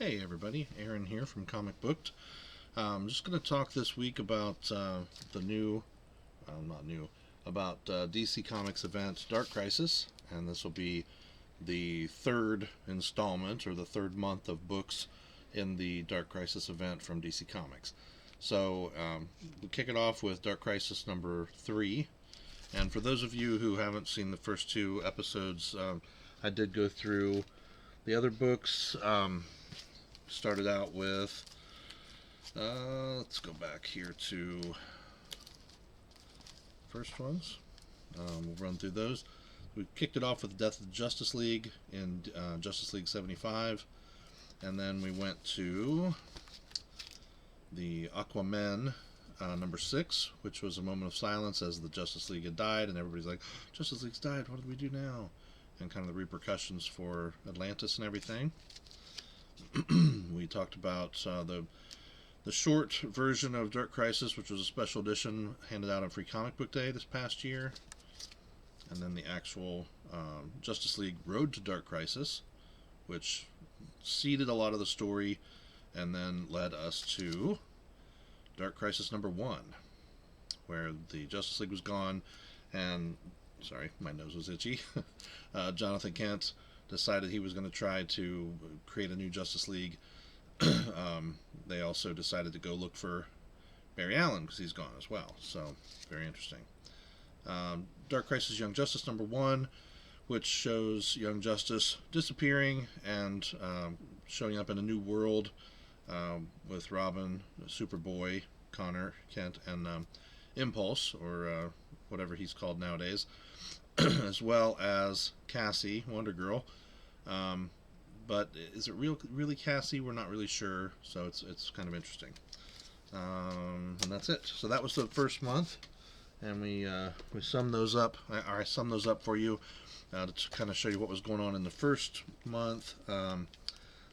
Hey everybody, Aaron here from Comic Booked. I'm just going to talk this week about the new, not new, about DC Comics event Dark Crisis, and this will be the third installment or the third month of books in the Dark Crisis event from DC Comics. So we kick it off with Dark Crisis number 3, and for those of you who haven't seen the first two episodes, I did go through the other books. Started out with, let's go back here to first ones. We'll run through those. We kicked it off with Death of the Justice League in Justice League 75, and then we went to the Aquaman number 6, which was a moment of silence as the Justice League had died, and everybody's like, Justice League's died, what do we do now? And kind of the repercussions for Atlantis and everything. We talked about the short version of Dark Crisis, which was a special edition handed out on Free Comic Book Day this past year, and then the actual Justice League Road to Dark Crisis, which seeded a lot of the story and then led us to Dark Crisis number 1, where the Justice League was gone and, sorry, my nose was itchy, Jonathan Kent decided he was going to try to create a new Justice League. They also decided to go look for Barry Allen because he's gone as well. So, very interesting. Dark Crisis Young Justice number 1, which shows Young Justice disappearing and showing up in a new world with Robin, Superboy, Connor, Kent, and Impulse, or whatever he's called nowadays, as well as Cassie, Wonder Girl. But is it really Cassie? We're not really sure, so it's kind of interesting. And that's it. So that was the first month, and we summed those up. I summed those up for you to kind of show you what was going on in the first month.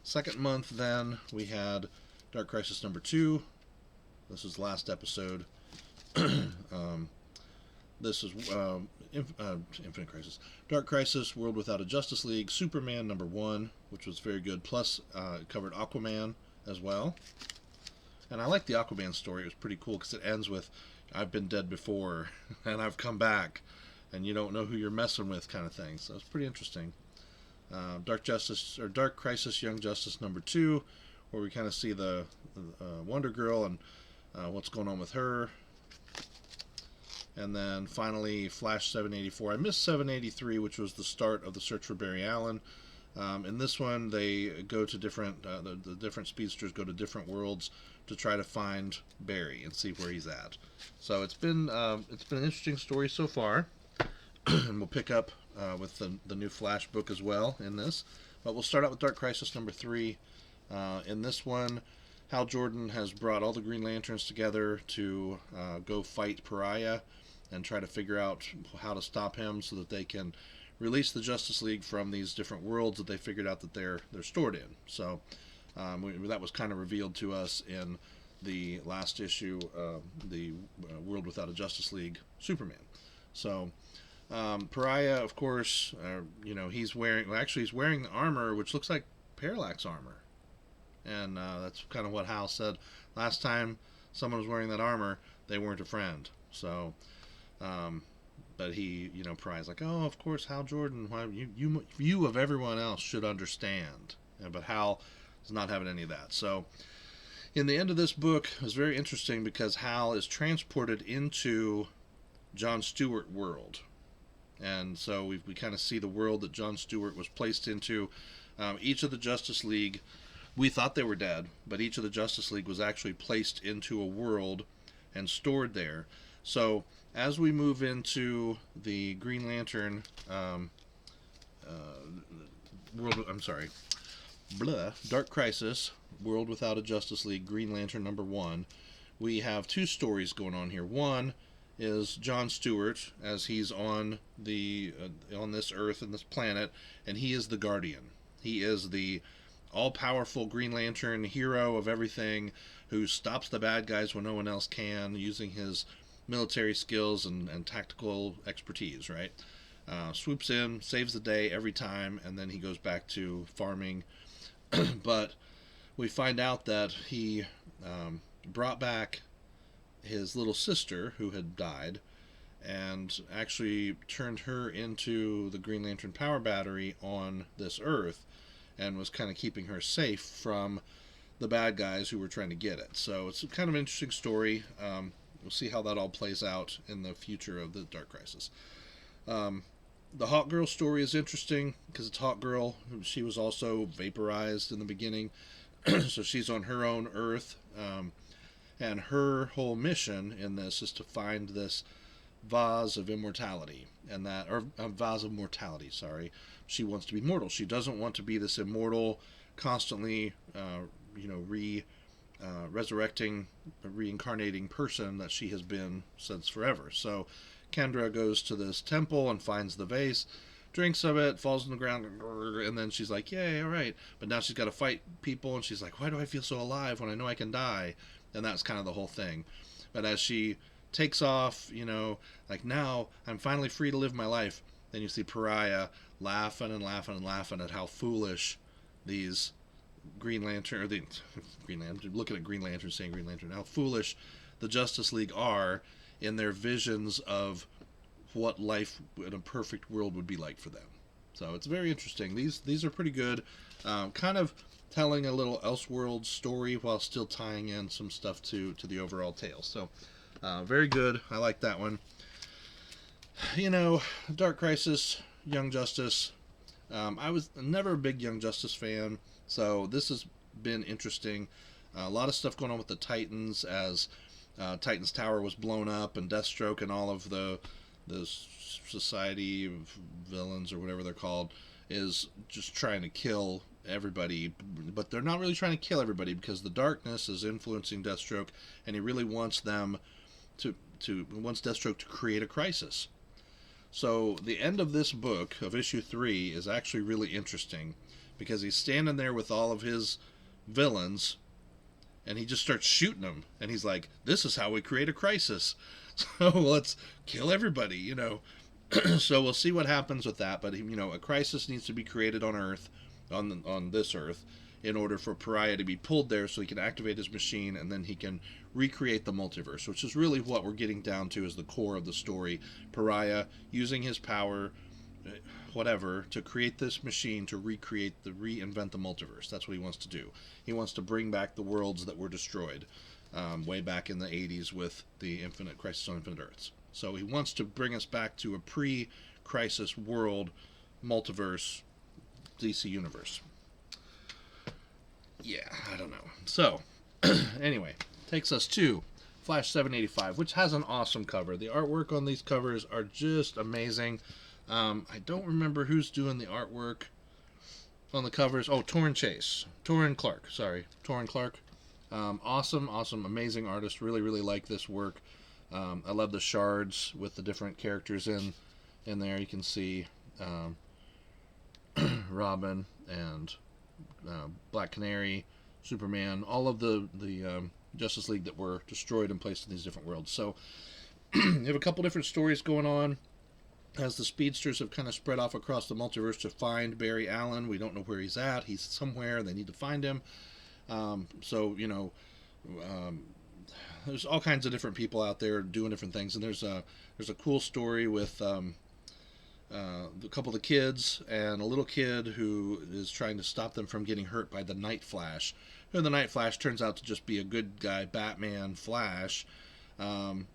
Second month, then we had Dark Crisis number 2. This was the last episode. This is Infinite Crisis. Dark Crisis, World Without a Justice League, Superman number 1, which was very good. Plus, it covered Aquaman as well. And I like the Aquaman story. It was pretty cool because it ends with, I've been dead before, and I've come back, and you don't know who you're messing with kind of thing. So it's pretty interesting. Dark Crisis Young Justice number 2, where we kind of see the Wonder Girl and what's going on with her. And then finally, Flash 784. I missed 783, which was the start of the search for Barry Allen. In this one, they go to different, the different speedsters go to different worlds to try to find Barry and see where he's at. So it's been an interesting story so far, and we'll pick up with the new Flash book as well in this. But we'll start out with Dark Crisis number 3. In this one, Hal Jordan has brought all the Green Lanterns together to go fight Pariah and try to figure out how to stop him so that they can release the Justice League from these different worlds that they figured out that they're stored in. So that was kind of revealed to us in the last issue, the World Without a Justice League Superman. So Pariah, of course, he's wearing the armor, which looks like Parallax armor. And that's kind of what Hal said last time someone was wearing that armor, they weren't a friend. So, but he, Pariah's like, oh, of course, Hal Jordan, why, you of everyone else should understand. But Hal is not having any of that. So, in the end of this book, it was very interesting because Hal is transported into John Stewart world. And so we kind of see the world that John Stewart was placed into. Each of the Justice League, we thought they were dead, but each of the Justice League was actually placed into a world and stored there. So as we move into the Green Lantern Dark Crisis, World Without a Justice League, Green Lantern number 1, we have two stories going on here. One is John Stewart as he's on this Earth and this planet, and he is the Guardian. He is the all-powerful Green Lantern hero of everything who stops the bad guys when no one else can, using his military skills and tactical expertise, right? Swoops in, saves the day every time, and then he goes back to farming. But we find out that he brought back his little sister who had died and actually turned her into the Green Lantern power battery on this Earth and was kind of keeping her safe from the bad guys who were trying to get it. So it's kind of an interesting story. We'll see how that all plays out in the future of the Dark Crisis. The Hawkgirl story is interesting because it's Hawkgirl. She was also vaporized in the beginning, so she's on her own Earth, and her whole mission in this is to find this vase of immortality, and that, or vase of mortality. Sorry, she wants to be mortal. She doesn't want to be this immortal, constantly, resurrecting, reincarnating person that she has been since forever. So Kendra goes to this temple and finds the vase, drinks of it, falls on the ground, and then she's like, yay, all right. But now she's got to fight people, and she's like, why do I feel so alive when I know I can die? And that's kind of the whole thing. But as she takes off, like, now I'm finally free to live my life, then you see Pariah laughing and laughing and laughing at how foolish these Green Lantern, or the Green Lantern, looking at Green Lantern, saying Green Lantern, how foolish the Justice League are in their visions of what life in a perfect world would be like for them. So it's very interesting. These are pretty good, kind of telling a little Elseworld story while still tying in some stuff to the overall tale. So very good. I like that one. Dark Crisis, Young Justice. I was never a big Young Justice fan, so this has been interesting. A lot of stuff going on with the Titans as Titan's Tower was blown up, and Deathstroke and all of the society of villains, or whatever they're called, is just trying to kill everybody. But they're not really trying to kill everybody, because the darkness is influencing Deathstroke, and he really wants them wants Deathstroke to create a crisis. So the end of this book, of issue 3, is actually really interesting, because he's standing there with all of his villains, and he just starts shooting them, and he's like, this is how we create a crisis. So let's kill everybody, So we'll see what happens with that, but, a crisis needs to be created on Earth, on this Earth, in order for Pariah to be pulled there so he can activate his machine, and then he can recreate the multiverse, which is really what we're getting down to as the core of the story. Pariah using his power, whatever, to create this machine to reinvent the multiverse. That's what he wants to do. He wants to bring back the worlds that were destroyed way back in the 80s with the Infinite Crisis on Infinite Earths. So he wants to bring us back to a pre-crisis world, multiverse, DC universe. Yeah, I don't know. So, anyway, takes us to Flash 785, which has an awesome cover. The artwork on these covers are just amazing. I don't remember who's doing the artwork on the covers. Oh, Torrin Clark. Awesome, amazing artist. Really, really like this work. I love the shards with the different characters in there. You can see Robin and Black Canary, Superman, all of the Justice League that were destroyed and placed in these different worlds. So you have a couple different stories going on as the speedsters have kind of spread off across the multiverse to find Barry Allen. We don't know where he's at. He's somewhere. They need to find him. There's all kinds of different people out there doing different things, and there's a cool story with a couple of the kids and a little kid who is trying to stop them from getting hurt by the Night Flash. And the Night Flash turns out to just be a good guy, Batman Flash, kind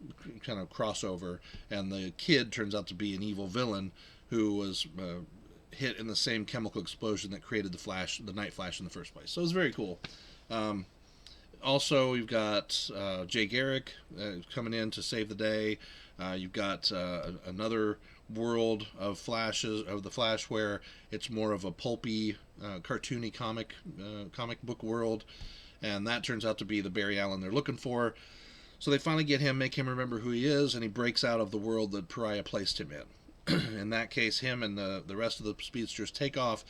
of crossover, and the kid turns out to be an evil villain who was hit in the same chemical explosion that created the Night Flash in the first place. So it's very cool. Also, you've got Jay Garrick coming in to save the day. You've got another world of the Flash, where it's more of a pulpy, cartoony comic book world, and that turns out to be the Barry Allen they're looking for. So they finally get him, make him remember who he is, and he breaks out of the world that Pariah placed him in. In that case, him and the rest of the speedsters take off,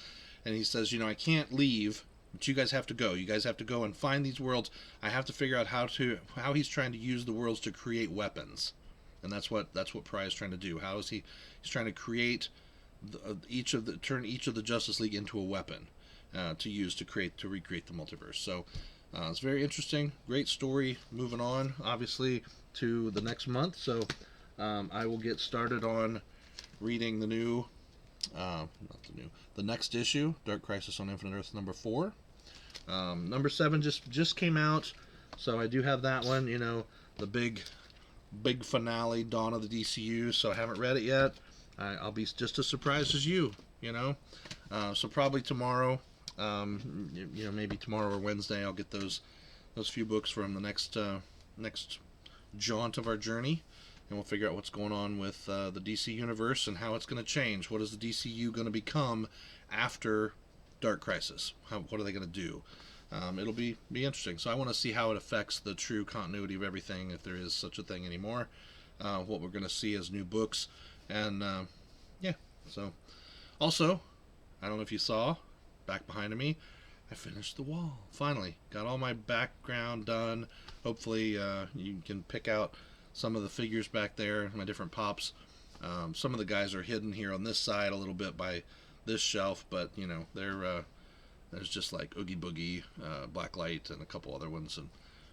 and he says, I can't leave, but you guys have to go. You guys have to go and find these worlds. I have to figure out how he's trying to use the worlds to create weapons. And that's what Pariah's trying to do. How is he's trying to create turn each of the Justice League into a weapon. to use to recreate the multiverse. So it's very interesting, great story. Moving on, obviously, to the next month. So I will get started on reading the new, the next issue, Dark Crisis on Infinite Earths #4. Number 7 just came out, so I do have that one. You know, the big finale, Dawn of the DCU. So I haven't read it yet. I'll be just as surprised as you. You know, so probably tomorrow. You know, maybe tomorrow or Wednesday, I'll get those few books from the next jaunt of our journey, and we'll figure out what's going on with the DC universe and how it's going to change. What is the DCU going to become after Dark Crisis? What are they going to do? It'll be interesting. So I want to see how it affects the true continuity of everything, if there is such a thing anymore. What we're going to see as new books, and yeah. So also, I don't know if you saw, back behind me, I finished the wall. Finally, got all my background done. Hopefully, you can pick out some of the figures back there, my different pops. Some of the guys are hidden here on this side a little bit by this shelf, but you know, there's just like Oogie Boogie, Blacklight, and a couple other ones, and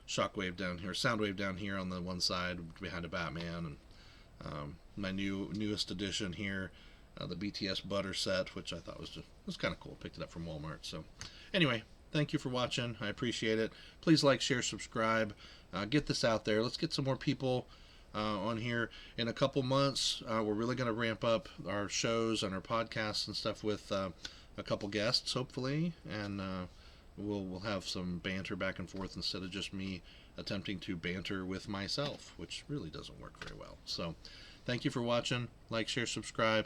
Shockwave down here, Soundwave down here on the one side behind a Batman, and my newest edition here, the BTS Butter set, which I thought was kind of cool. Picked it up from Walmart. So anyway, thank you for watching. I appreciate it. Please like, share, subscribe. Get this out there. Let's get some more people on here. In a couple months, we're really going to ramp up our shows and our podcasts and stuff with a couple guests, hopefully, and we'll have some banter back and forth instead of just me attempting to banter with myself, which really doesn't work very well. So thank you for watching. Like, share, subscribe.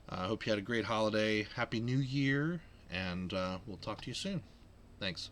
I hope you had a great holiday. Happy New Year, and we'll talk to you soon. Thanks.